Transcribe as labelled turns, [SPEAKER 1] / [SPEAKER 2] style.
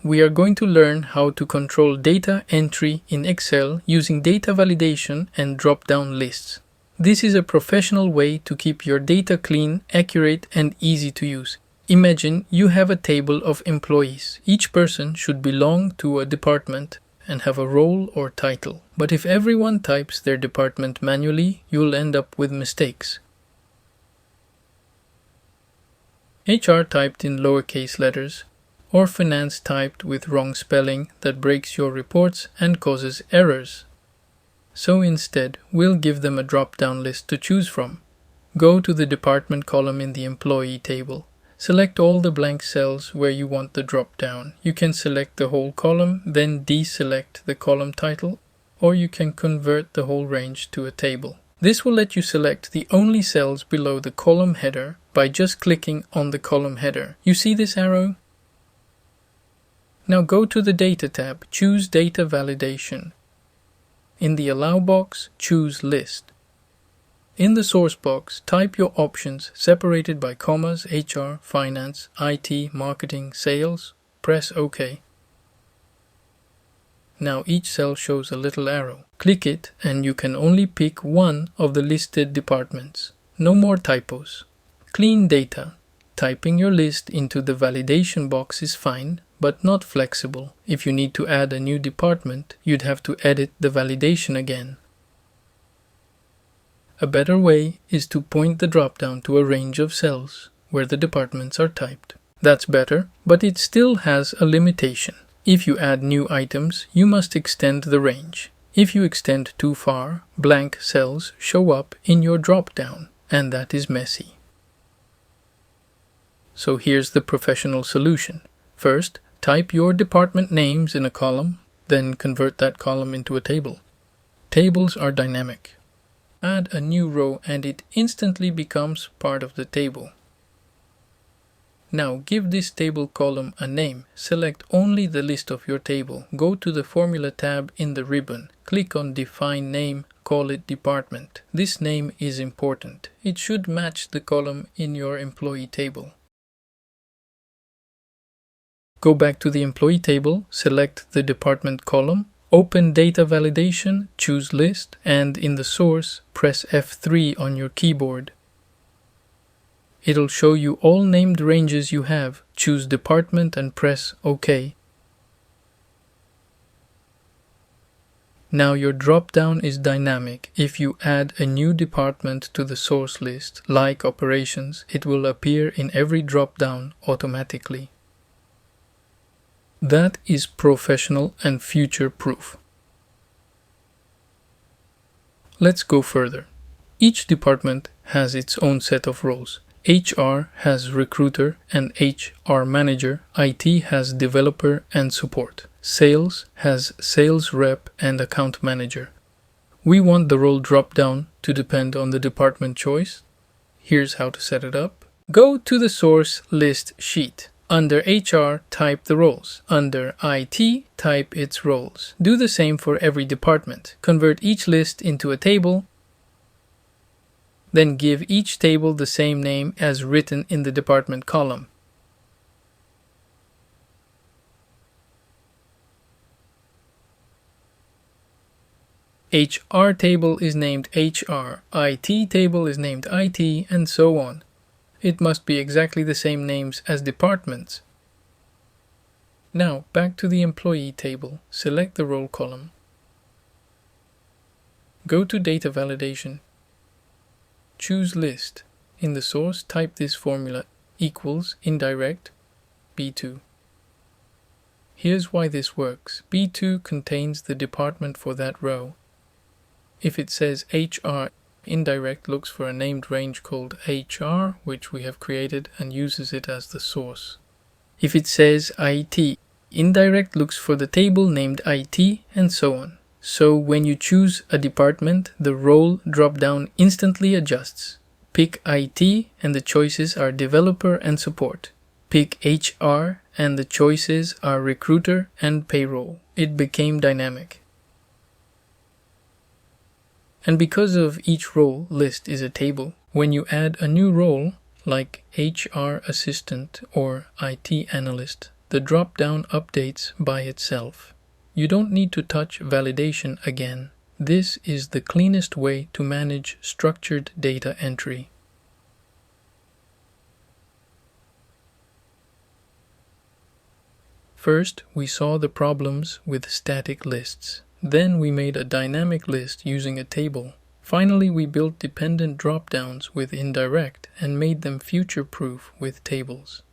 [SPEAKER 1] we are going to learn how to control data entry in Excel using data validation and drop-down lists. This is a professional way to keep your data clean, accurate, and easy to use. Imagine you have a table of employees. Each person should belong to a department and have a role or title. But if everyone types their department manually, you'll end up with mistakes. HR typed in lowercase letters, or finance typed with wrong spelling that breaks your reports and causes errors. So instead, we'll give them a drop-down list to choose from. Go to the department column in the employee table. Select all the blank cells where you want the drop-down. You can select the whole column, then deselect the column title, or you can convert the whole range to a table. This will let you select the only cells below the column header by just clicking on the column header. You see this arrow? Now go to the Data tab, choose Data Validation. In the Allow box, choose List. In the Source box, type your options separated by commas: HR, Finance, IT, Marketing, Sales. Press OK. Now each cell shows a little arrow. Click it and you can only pick one of the listed departments. No more typos. Clean data. Typing your list into the validation box is fine, but not flexible. If you need to add a new department, you'd have to edit the validation again. A better way is to point the drop-down to a range of cells where the departments are typed. That's better, but it still has a limitation. If you add new items, you must extend the range. If you extend too far, blank cells show up in your drop-down, and that is messy. So here's the professional solution. First, type your department names in a column, then convert that column into a table. Tables are dynamic. Add a new row and it instantly becomes part of the table. Now give this table column a name. Select only the list of your table. Go to the Formula tab in the ribbon. Click on Define Name, call it Department. This name is important. It should match the column in your employee table. Go back to the employee table, select the department column, open Data Validation, choose List, and in the source, press F3 on your keyboard. It'll show you all named ranges you have. Choose Department and press OK. Now your drop-down is dynamic. If you add a new department to the source list, like Operations, it will appear in every drop-down automatically. That is professional and future-proof. Let's go further. Each department has its own set of roles. HR has Recruiter and HR Manager. IT has Developer and Support. Sales has Sales Rep and Account Manager. We want the role drop-down to depend on the department choice. Here's how to set it up. Go to the source list sheet. Under HR, type the roles. Under IT, type its roles. Do the same for every department. Convert each list into a table. Then give each table the same name as written in the department column. HR table is named HR, IT table is named IT, and so on. It must be exactly the same names as departments. Now, back to the employee table. Select the role column. Go to Data Validation. Choose List. In the source, type this formula equals indirect B2. Here's why this works. B2 contains the department for that row. If it says HR, indirect looks for a named range called HR, which we have created, and uses it as the source. If it says IT, indirect looks for the table named IT, and so on. So when you choose a department, the role drop-down instantly adjusts. Pick IT and the choices are Developer and Support. Pick HR and the choices are Recruiter and Payroll. It became dynamic. And because of each role list is a table, when you add a new role, like HR Assistant or IT Analyst, the drop-down updates by itself. You don't need to touch validation again. This is the cleanest way to manage structured data entry. First, we saw the problems with static lists. Then we made a dynamic list using a table. Finally, we built dependent drop-downs with indirect and made them future-proof with tables.